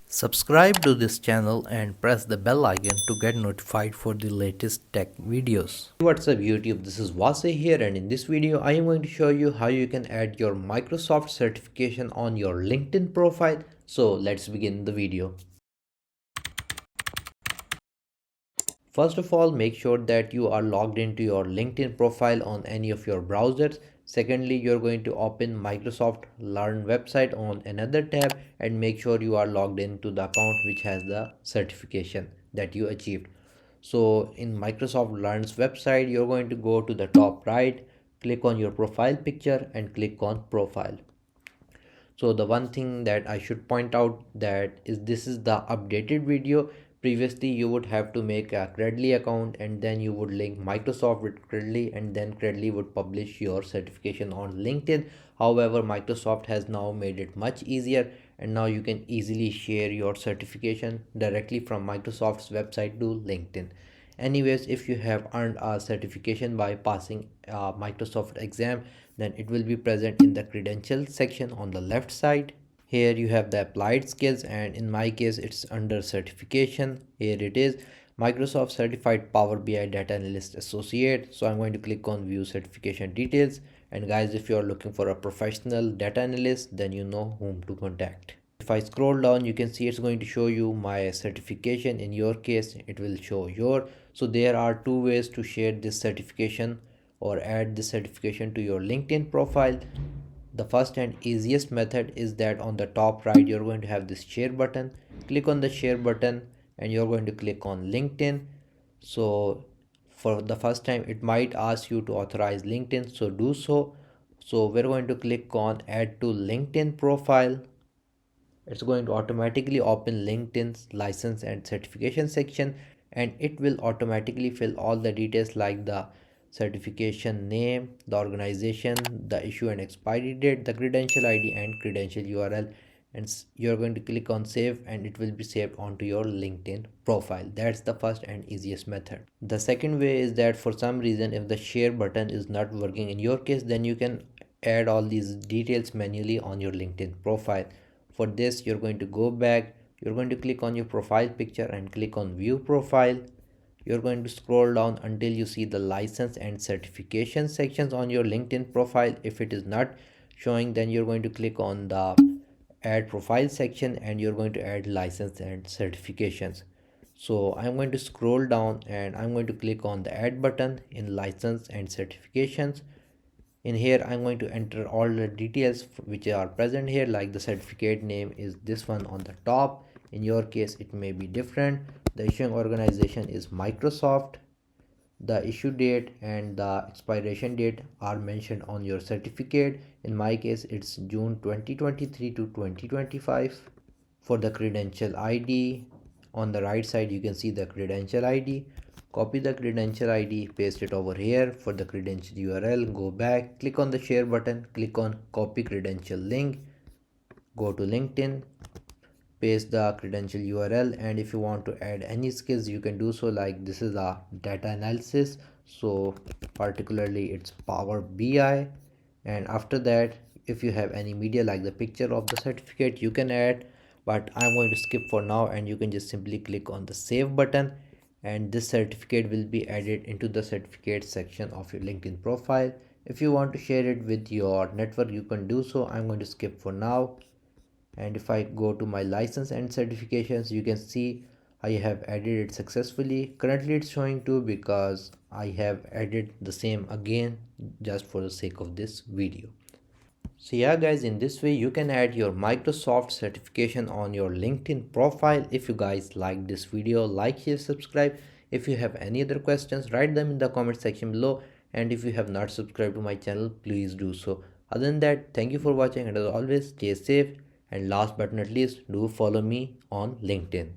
Subscribe to this channel and press the bell icon to get notified for the latest tech videos. What's up YouTube, this is Wasay here, and in this video I am going to show you how you can add your Microsoft certification on your LinkedIn profile. So let's begin the video. First of all, make sure that you are logged into your LinkedIn profile on any of your browsers. Secondly, you're going to open Microsoft Learn website on another tab and make sure you are logged into the account which has the certification that you achieved. So in Microsoft Learn's website, you're going to go to the top right, click on your profile picture and click on profile. So the one thing that I should point out that is this is the updated video. Previously you would have to make a Credly account and then you would link Microsoft with Credly and then Credly would publish your certification on LinkedIn. However, Microsoft has now made it much easier and now you can easily share your certification directly from Microsoft's website to LinkedIn. Anyways, if you have earned a certification by passing a Microsoft exam, then it will be present in the credentials section on the left side. Here you have the applied skills, and in my case it's under certification. Here it is, Microsoft Certified Power BI Data Analyst Associate. So I'm going to click on view certification details, and guys, if you are looking for a professional data analyst, then you know whom to contact. If I scroll down, you can see it's going to show you my certification. In your case it will show your. So there are two ways to share this certification or add this certification to your LinkedIn profile. The first and easiest method is that on the top right you're going to have this share button. Click on the share button and you're going to click on LinkedIn. So for the first time it might ask you to authorize LinkedIn, so do so. So we're going to click on add to LinkedIn profile. It's going to automatically open LinkedIn's license and certification section, and it will automatically fill all the details like the certification name, the organization, the issue and expiry date, the credential ID and credential URL. And you're going to click on save and it will be saved onto your LinkedIn profile. That's the first and easiest method. The second way is that for some reason if the share button is not working in your case, then you can add all these details manually on your LinkedIn profile. For this, you're going to go back, you're going to click on your profile picture and click on view profile. You're going to scroll down until you see the license and certification sections on your LinkedIn profile. If it is not showing, then you're going to click on the add profile section and you're going to add license and certifications. So I'm going to scroll down and I'm going to click on the add button in license and certifications. In here I'm going to enter all the details which are present here, like the certificate name is this one on the top. In your case it may be different. The issuing organization is Microsoft. The issue date and the expiration date are mentioned on your certificate. In my case it's June 2023 to 2025. For the credential ID, on the right side you can see the credential ID. Copy the credential ID, paste it over here. For the credential URL, go back, click on the share button, click on copy credential link, go to LinkedIn, paste the credential URL, and if you want to add any skills you can do so, like this is a data analysis, so particularly it's Power BI. And after that, if you have any media like the picture of the certificate you can add, but I'm going to skip for now, and you can just simply click on the save button and this certificate will be added into the certificate section of your LinkedIn profile. If you want to share it with your network you can do so. I'm going to skip for now, and if I go to my license and certifications you can see I have added it successfully. Currently it's showing 2 because I have added the same again just for the sake of this video. So yeah guys, in this way you can add your Microsoft certification on your LinkedIn profile. If you guys like this video, like, share, subscribe. If you have any other questions, write them in the comment section below, and if you have not subscribed to my channel, please do so. Other than that, thank you for watching, and as always, stay safe, and last but not least, do follow me on LinkedIn.